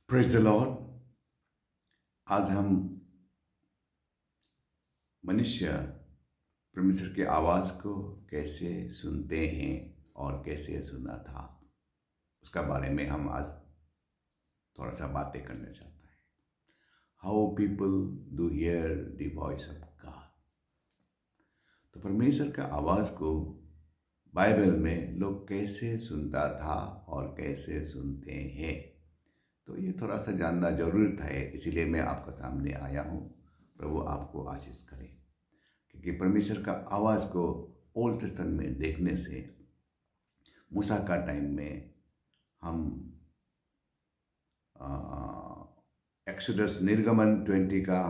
Praise the Lord. आज हम मनुष्य परमेश्वर की आवाज़ को कैसे सुनते हैं और कैसे सुना था, उसका बारे में हम आज थोड़ा सा बातें करना चाहते हैं। How people do here the voice of God. तो परमेश्वर का आवाज़ को बाइबल में लोग कैसे सुनता था और कैसे सुनते हैं, तो ये थोड़ा सा जानना जरूरी था, इसीलिए मैं आपका सामने आया हूँ। प्रभु आपको आशीष करे, क्योंकि परमेश्वर का आवाज़ को ओल्ड टेस्टामेंट में देखने से मूसा का टाइम में हम एक्सोडस निर्गमन 20 का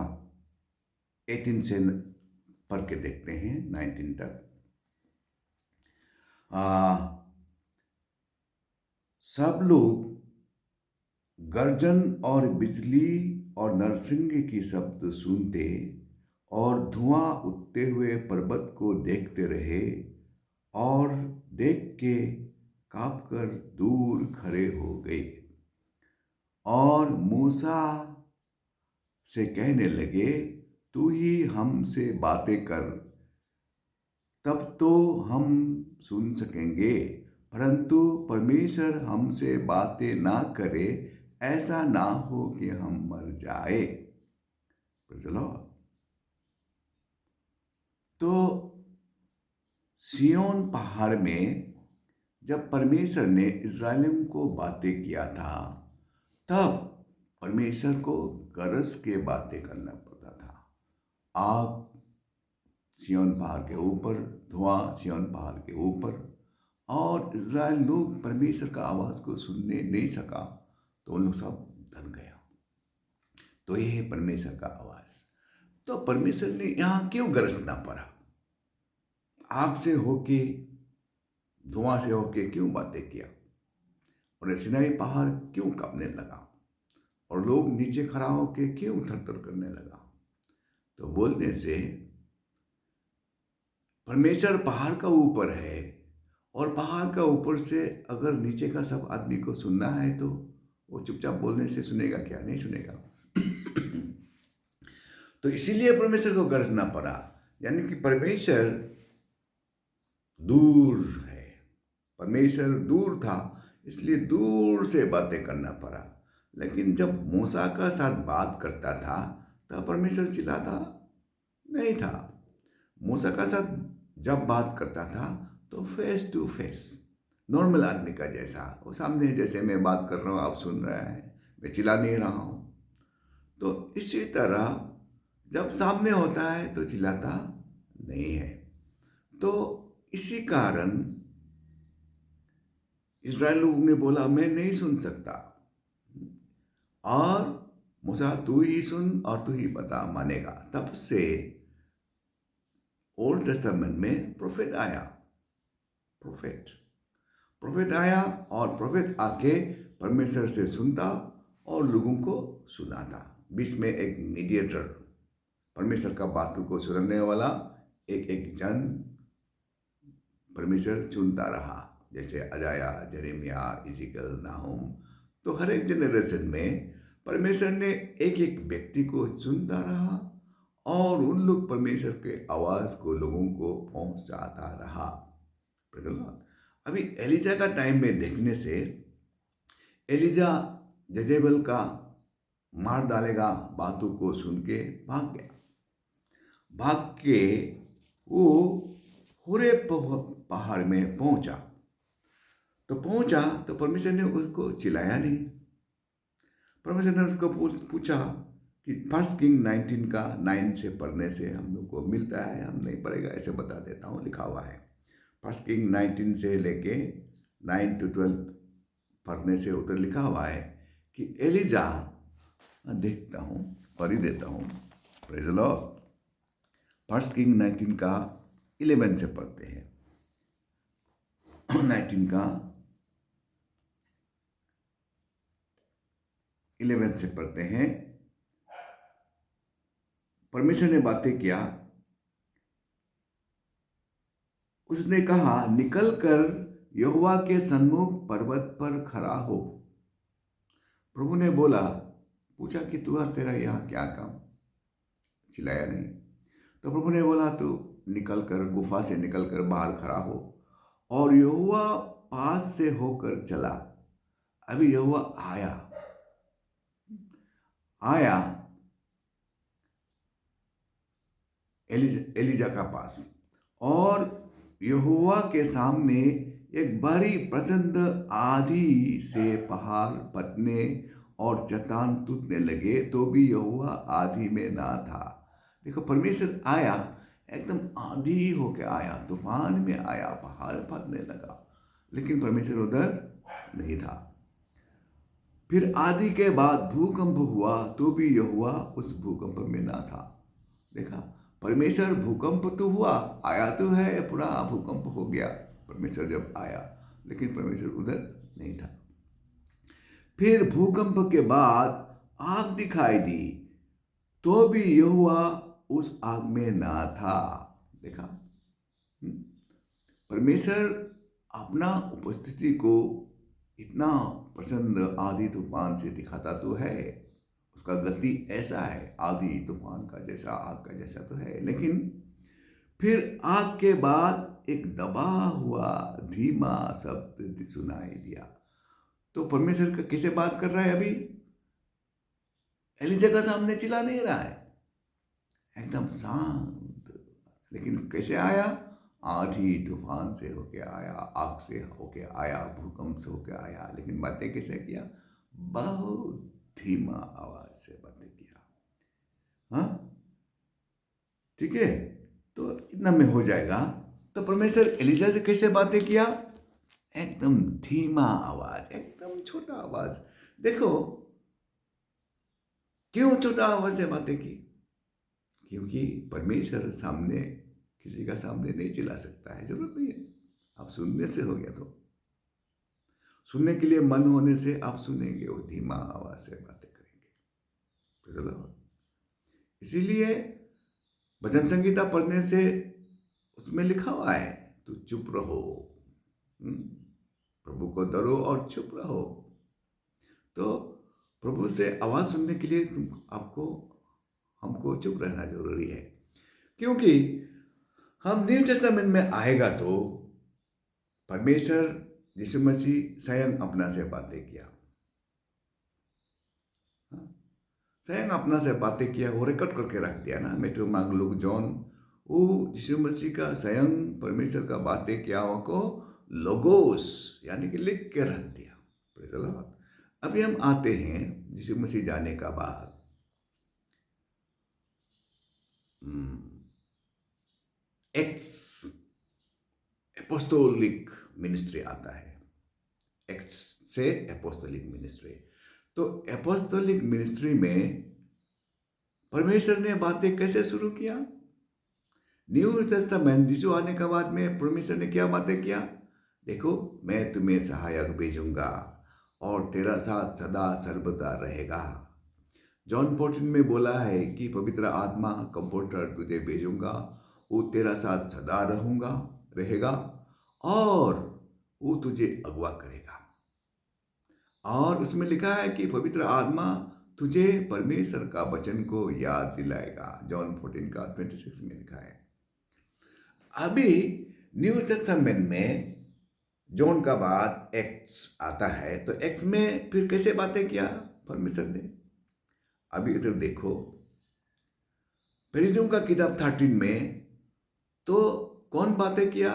18 से पढ़ के देखते हैं 19 तक। सब लोग गर्जन और बिजली और नरसिंगे की शब्द सुनते और धुआं उठते हुए पर्वत को देखते रहे और देख के कांपकर दूर खड़े हो गए और मूसा से कहने लगे, तू ही हमसे बातें कर, तब तो हम सुन सकेंगे। परंतु परमेश्वर हमसे बातें ना करे, ऐसा ना हो कि हम मर जाए। चलो, तो सिय्योन पहाड़ में जब परमेश्वर ने इस्राएलियों को बातें किया था, तब परमेश्वर को गरज के बातें करना पड़ता था। आग सिय्योन पहाड़ के ऊपर, धुआं सिय्योन पहाड़ के ऊपर, और इस्राएल लोग परमेश्वर का आवाज को सुनने नहीं सका, तो उन लोग सब डर गया। तो ये है परमेश्वर का आवाज। तो परमेश्वर ने यहाँ क्यों गरजना पड़ा? आग से होके, धुआं से होके क्यों बातें किया? और सिनाई पहाड़ क्यों कांपने लगा? और लोग नीचे खड़ा होके क्यों थरथर करने लगा? तो बोलने से परमेश्वर पहाड़ का ऊपर है, और पहाड़ का ऊपर से अगर नीचे का सब आदमी को सुनना है तो वो चुपचाप बोलने से सुनेगा क्या? नहीं सुनेगा। तो इसीलिए परमेश्वर को गरजना पड़ा, यानी कि परमेश्वर दूर है। परमेश्वर दूर था, इसलिए दूर से बातें करना पड़ा। लेकिन जब मूसा का साथ बात करता था तब परमेश्वर चिल्लाता नहीं था। मूसा का साथ जब बात करता था तो फेस टू फेस, नॉर्मल आदमी का जैसा, वो सामने जैसे मैं बात कर रहा हूँ, आप सुन रहे हैं, मैं चिल्ला नहीं रहा हूँ। तो इसी तरह जब सामने होता है तो चिल्लाता नहीं है। तो इसी कारण इस्राएल लोगों ने बोला, मैं नहीं सुन सकता, और मूसा तू ही सुन और तू ही बता, मानेगा। तब से ओल्ड टेस्टामेंट में प्रोफेट आया। प्रोफेट आया और प्रोफेट आके परमेश्वर से सुनता और लोगों को सुनाता। बीच में एक मीडिएटर, परमेश्वर का बातों को सुनने वाला एक एक जन परमेश्वर चुनता रहा, जैसे अजाया, जरेमिया, इज़िकल, नाहुम। तो हर एक जनरेशन में परमेश्वर ने एक एक व्यक्ति को चुनता रहा, और उन लोग परमेश्वर के आवाज को लोगों को पहुंचाता रहा। अभी एलिजा का टाइम में देखने से, एलिजा जजेबल का मार डालेगा बातों को सुन के भाग गया। भाग के वो होरे पहाड़ में पहुंचा। तो परमेश्वर ने उसको चिल्लाया नहीं। परमेश्वर ने उसको पूछा कि फर्स्ट किंग 19 का 9 से पढ़ने से हम लोग को मिलता है, हम नहीं पढ़ेगा, ऐसे बता देता हूँ, लिखा हुआ है। फर्स्ट किंग 19 से लेके 9 to 12 पढ़ने से उधर लिखा हुआ है कि एलिजा, देखता हूँ, पढ़ ही देता हूँ। Praise the Lord. First king 19 का 11 से पढ़ते हैं। 19 का 11 से पढ़ते हैं। परमेश्वर ने बातें किया, उसने कहा, निकल कर यहोवा के सन्मुख पर्वत पर खड़ा हो। प्रभु ने बोला, पूछा कि तू तेरा यहाँ क्या काम? चिल्लाया नहीं। तो प्रभु ने बोला, तू निकल कर गुफा से निकल कर बाहर खड़ा हो। और यहोवा पास से होकर चला। अभी यहोवा आया एलिजा का पास, और यहोवा के सामने एक बड़ी प्रचंड आंधी से पहाड़ फटने और चट्टान टूटने लगे, तो भी यहोवा आंधी में ना था। देखो, परमेश्वर आया, एकदम आंधी होके आया, तूफान में आया, पहाड़ फटने लगा, लेकिन परमेश्वर उधर नहीं था। फिर आंधी के बाद भूकंप हुआ, तो भी यहोवा उस भूकंप में ना था। देखा, परमेश्वर भूकंप तो हुआ, आया तो है, पूरा भूकंप हो गया परमेश्वर जब आया, लेकिन परमेश्वर उधर नहीं था। फिर भूकंप के बाद आग दिखाई दी, तो भी यहोवा उस आग में ना था। देखा, परमेश्वर अपना उपस्थिति को इतना प्रचंड आंधी तूफान से दिखाता तो है, उसका गति ऐसा है, आंधी तूफान का जैसा, आग का जैसा तो है, लेकिन फिर आग के बाद एक दबा हुआ धीमा शब्द सुनाई दिया। तो परमेश्वर का किसे बात कर रहा है? अभी एलिजा का सामने चिल्ला नहीं रहा है, एकदम शांत। लेकिन कैसे आया? आंधी तूफान से होके आया, आग से होके आया, भूकंप से होके आया, लेकिन बातें कैसे किया? बहुत धीमा आवाज से बातें किया। हाँ, ठीक है, तो इतना में हो जाएगा। तो परमेश्वर एलिजा से कैसे बातें किया? एकदम धीमा आवाज, एकदम छोटा आवाज। देखो, क्यों छोटा आवाज से बातें की? क्योंकि परमेश्वर सामने किसी का सामने नहीं चिल्ला सकता है, जरूरत नहीं है। आप सुनने से हो गया, तो सुनने के लिए मन होने से आप सुनेंगे, वो धीमा आवाज से बातें करेंगे। इसीलिए भजन संगीता पढ़ने से उसमें लिखा हुआ है, तू चुप रहो, प्रभु को डरो और चुप रहो। तो प्रभु से आवाज सुनने के लिए हमको चुप रहना जरूरी है, क्योंकि हम न्यू टेस्टामेंट में आएगा तो परमेश्वर यीशु मसीह स्वयं अपना से बातें किया, स्वयं अपना से बातें किया, वो रिकॉर्ड करके रख दिया ना, मैथ्यू, मार्क, लूक, जॉन। वो यीशु मसीह का स्वयं परमेश्वर का बातें किया को लोगोस यानी कि लिख के रख दिया। Praise the Lord. अभी हम आते हैं यीशु मसीह जाने का बाद एक्ट्स एपोस्टोलिक मिनिस्ट्री आता है। एक्ट्स से एपोस्टोलिक मिनिस्ट्री। तो एपोस्टोलिक मिनिस्ट्री में परमेश्वर ने बातें कैसे शुरू किया? न्यू टेस्टामेंट यीशु आने के बाद में परमेश्वर ने क्या बातें किया? देखो, मैं तुम्हें सहायक भेजूंगा और तेरा साथ सदा सर्वदा रहेगा। जॉन 14 में बोला है कि पवित्र आत्मा कंफर्टर तुझे भेजूंगा, वो तेरा साथ सदा रहेगा और वो तुझे अगवा करेगा। और उसमें लिखा है कि पवित्र आत्मा तुझे परमेश्वर का वचन को याद दिलाएगा। जॉन 14 का 26 में लिखा है। अभी न्यू टेस्टामेंट में जॉन का बाद एक्ट्स आता है, तो एक्ट्स में फिर कैसे बातें किया परमेश्वर ने? अभी इधर देखो, प्रेरितों का किताब 13 में तो कौन बातें किया?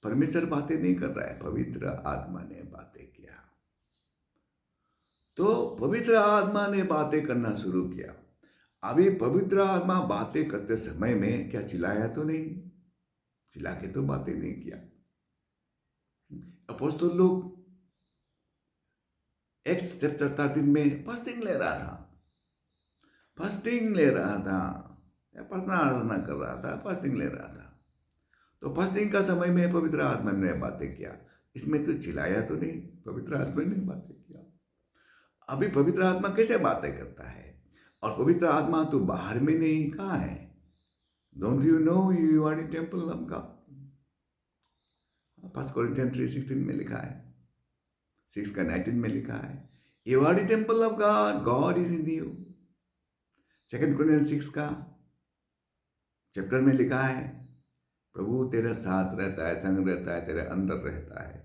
परमेश्वर बातें नहीं कर रहा है, पवित्र आत्मा ने बातें किया। तो पवित्र आत्मा ने बातें करना शुरू किया। अभी पवित्र आत्मा बातें करते समय में क्या चिल्लाया तो नहीं? चिल्ला के तो बातें नहीं किया। अपोस्तल लोग एक्ट्स चैप्टर 13 में फास्टिंग ले रहा था, प्रार्थना कर रहा था, फास्टिंग ले रहा था। तो फास्टिंग का समय में पवित्र आत्मा ने बातें किया। इसमें तो चिल्लाया तो नहीं, पवित्र आत्मा ने बातें किया। अभी पवित्र आत्मा कैसे बातें करता है? और पवित्र आत्मा तो बाहर में नहीं, कहाँ है? Don't you know you are the temple of God? 1 Corinthians 3:16 में लिखा है, 6 का 19 में लिखा है, you are the temple of God, God is in you. 2 Corinthians 6 का चैप्टर में लिखा है, प्रभु तेरे साथ रहता है, संग रहता है, तेरे अंदर रहता है।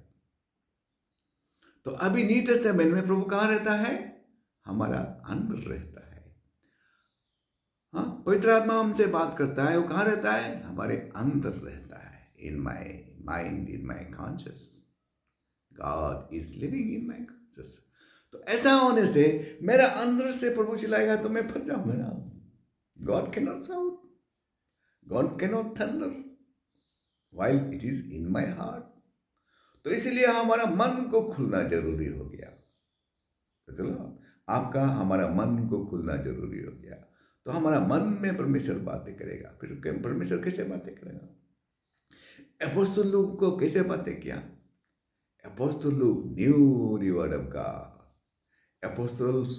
तो अभी न्यू टेस्टामेंट में प्रभु कहाँ रहता है? हमारा अंदर रहता है। हाँ, पवित्र आत्मा हमसे बात करता है, वो कहाँ रहता है? हमारे अंदर रहता है। In my mind, in my conscious, God is living in my conscious. तो ऐसा होने से मेरा अंदर से प्रभु चिल्लाएगा तो मैं फट जाऊंगा ना। God can not shout, God can not thunder while it is in my heart. तो इसलिए हमारा मन को खुलना जरूरी हो गया। तो चलो, आपका हमारा मन को खुलना जरूरी हो गया। तो हमारा मन में परमेश्वर बातें करेगा। फिर परमेश्वर कैसे बातें करेगा? अपोस्तल लोग को कैसे बातें किया? अपोस्तल लोग new the word of God, apostles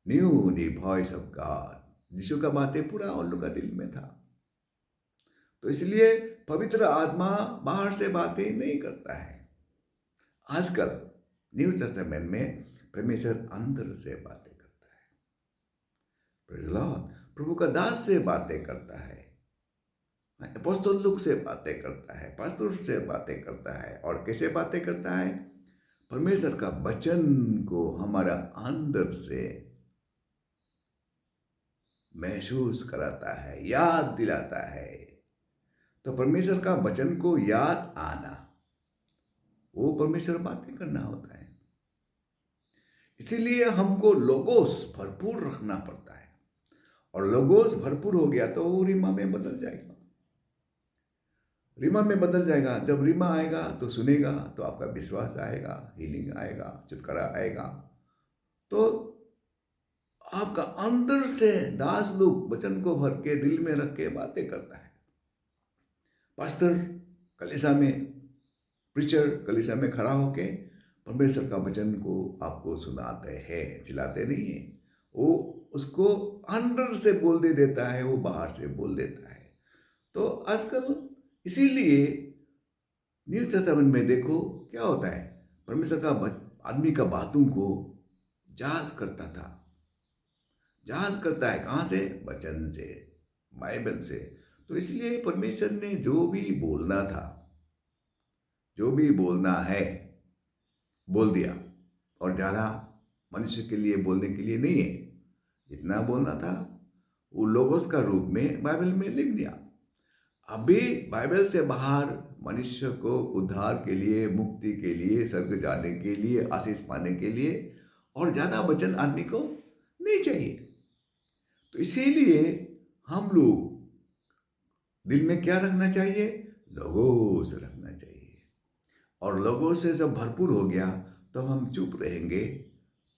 knew the voice of God। यीशु का बातें पूरा उन लोगों का दिल में था। तो इसलिए पवित्र आत्मा बाहर से बातें नहीं करता है। आजकल न्यू टेस्टामेंट में परमेश्वर अंदर से बातें करता है। Praise the Lord. प्रभु का दास से बातें करता है, अपोस्तल लोग से बातें करता है, पास्टर से बातें करता है। और कैसे बातें करता है? परमेश्वर का वचन को हमारा अंदर से महसूस कराता है, याद दिलाता है। तो परमेश्वर का वचन को याद आना, वो परमेश्वर बातें करना होता है। इसीलिए हमको लोगोस भरपूर रखना पड़ता है। और लोगोस भरपूर हो गया तो वो रीमा में बदल जाएगा। रीमा में बदल जाएगा। जब रीमा आएगा तो सुनेगा तो आपका विश्वास आएगा, हीलिंग आएगा, छुटकारा आएगा। तो आपका अंदर से दास लोग वचन को भर के दिल में रख के बातें करता है। पास्टर कलीसिया में, प्रीचर कलीसिया में खड़ा होके परमेश्वर का वचन को आपको सुनाते हैं, चिल्लाते नहीं है। वो उसको अंदर से बोल दे देता है, वो बाहर से बोल देता है। तो आजकल इसीलिए न्यू टेस्टामेंट में देखो क्या होता है, परमेश्वर का आदमी का बातों को जांच करता था। जांच करता है कहाँ से? वचन से, बाइबल से। तो इसलिए परमेश्वर ने जो भी बोलना था, जो भी बोलना है, बोल दिया। और ज़्यादा मनुष्य के लिए बोलने के लिए नहीं है। जितना बोलना था वो लोगोस का रूप में बाइबल में लिख दिया। अभी बाइबल से बाहर मनुष्य को उद्धार के लिए, मुक्ति के लिए, स्वर्ग जाने के लिए, आशीष पाने के लिए और ज़्यादा वचन आदमी को नहीं चाहिए। तो इसीलिए हम लोग दिल में क्या रखना चाहिए? लोगोस रखना चाहिए। और लोगों से जब भरपूर हो गया तो हम चुप रहेंगे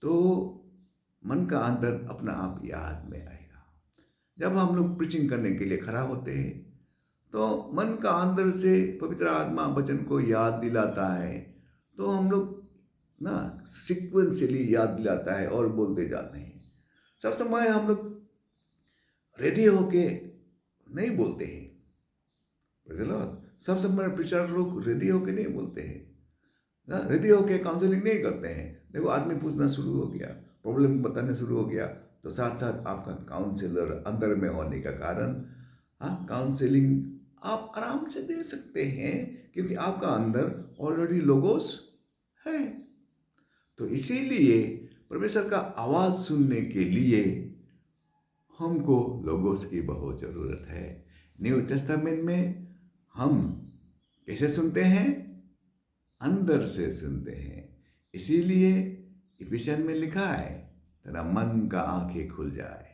तो मन का अंदर अपना आप याद में आएगा। जब हम लोग प्रीचिंग करने के लिए खड़ा होते हैं तो मन का अंदर से पवित्र आत्मा वचन को याद दिलाता है। तो हम लोग ना सीक्वेंशियली याद दिलाता है और बोलते जाते हैं। सब समय हम लोग रेडी होके नहीं बोलते हैं। सब समय प्रीचर लोग रेडी होके नहीं बोलते हैं, ना रेडी होके काउंसलिंग नहीं करते हैं। देखो आदमी पूछना शुरू हो गया, प्रॉब्लम बताने शुरू हो गया, तो साथ साथ आपका काउंसलर अंदर में होने का कारण काउंसलिंग आप आराम से दे सकते हैं, क्योंकि आपका अंदर ऑलरेडी लोगोस है। तो इसीलिए परमेश्वर का आवाज सुनने के लिए हमको लोगोस की बहुत जरूरत है। न्यू टेस्टामेंट में हम कैसे सुनते हैं? अंदर से सुनते हैं। इसीलिए इफिसियन में लिखा है, तेरा मन का आंखें खुल जाए,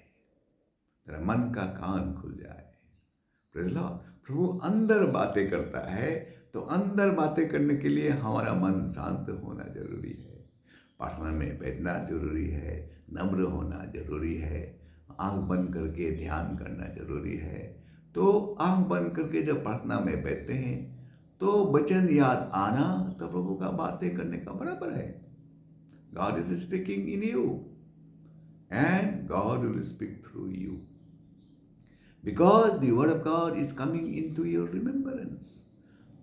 तेरा मन का कान खुल जाए। Praise Lord. प्रभु अंदर बातें करता है, तो अंदर बातें करने के लिए हमारा मन शांत होना जरूरी है, प्रार्थना में बैठना जरूरी है, नम्र होना जरूरी है, आंख बंद करके ध्यान करना जरूरी है। तो आंख बंद करके जब प्रार्थना में बैठते हैं तो वचन याद आना तो प्रभु का बातें करने का बराबर है। God is speaking in you and God will speak through you, because the word of God is coming into your remembrance।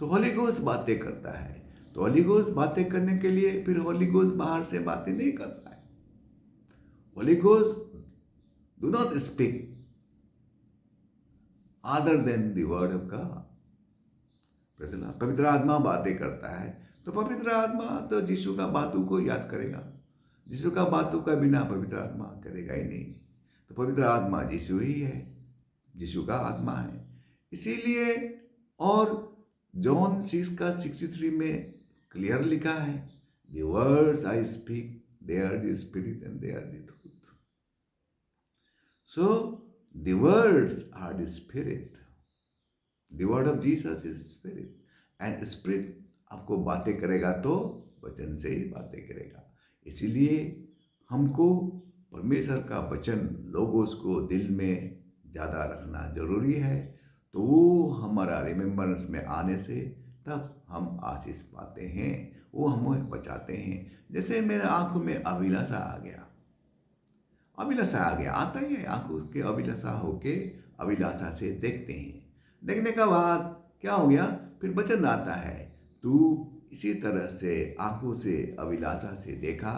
तो होली घोस्ट बातें करता है। तो होली गोस्ट बातें करने के लिए फिर होली गोस्ट बाहर से बातें नहीं करता है। Holi ghost do not speak other than the word of God. पवित्र आत्मा बातें करता है, तो पवित्र आत्मा तो यीशु का बातों को याद करेगा। यीशु का बातों का बिना पवित्र आत्मा करेगा ही नहीं। तो पवित्र आत्मा यीशु ही है, यीशु का आत्मा है। इसीलिए और जॉन 6:63 में क्लियर लिखा है, the words I speak they are the spirit and they are the truth. So the words are the spirit, the word of Jesus is spirit, and spirit आपको बातें करेगा तो वचन से ही बातें करेगा। इसीलिए हमको परमेश्वर का वचन लोगोस को दिल में ज़्यादा रखना जरूरी है। तो वो हमारा रिमेम्बरेंस में आने से तब हम आशीष पाते हैं, वो हमें बचाते हैं। जैसे मेरे आंखों में अभिलाषा आ गया, अभिलाषा आ गया, आता ही है आंखों के अभिलाषा होके अभिलाषा से देखते हैं। देखने का बाद क्या हो गया, फिर वचन आता है, तू इसी तरह से आंखों से अभिलाषा से देखा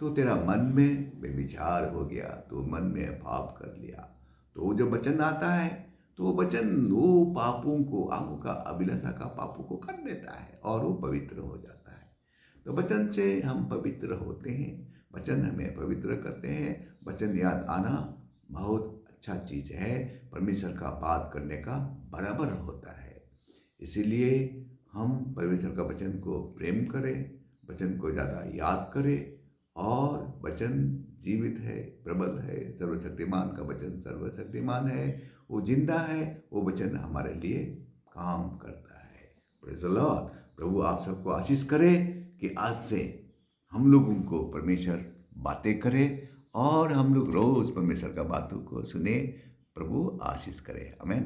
तो तेरा मन में बेविचार हो गया, तो मन में पाप कर लिया। तो जो वचन आता है तो वचन वो पापों को, आंखों का अभिलाषा का पापों को कर देता है और वो पवित्र हो जाता है। तो वचन से हम पवित्र होते हैं, वचन हमें पवित्र करते हैं। वचन याद आना बहुत अच्छा चीज़ है, परमेश्वर का बात करने का बराबर होता है। इसीलिए हम परमेश्वर का वचन को प्रेम करें, वचन को ज़्यादा याद करें। और वचन जीवित है, प्रबल है, सर्वशक्तिमान का वचन सर्वशक्तिमान है, वो जिंदा है, वो वचन हमारे लिए काम करता है। Praise the Lord. प्रभु आप सबको आशीष करे कि आज से हम लोगों को परमेश्वर बातें करे और हम लोग रोज परमेश्वर का बातों को सुने। प्रभु आशीष करे। आमीन।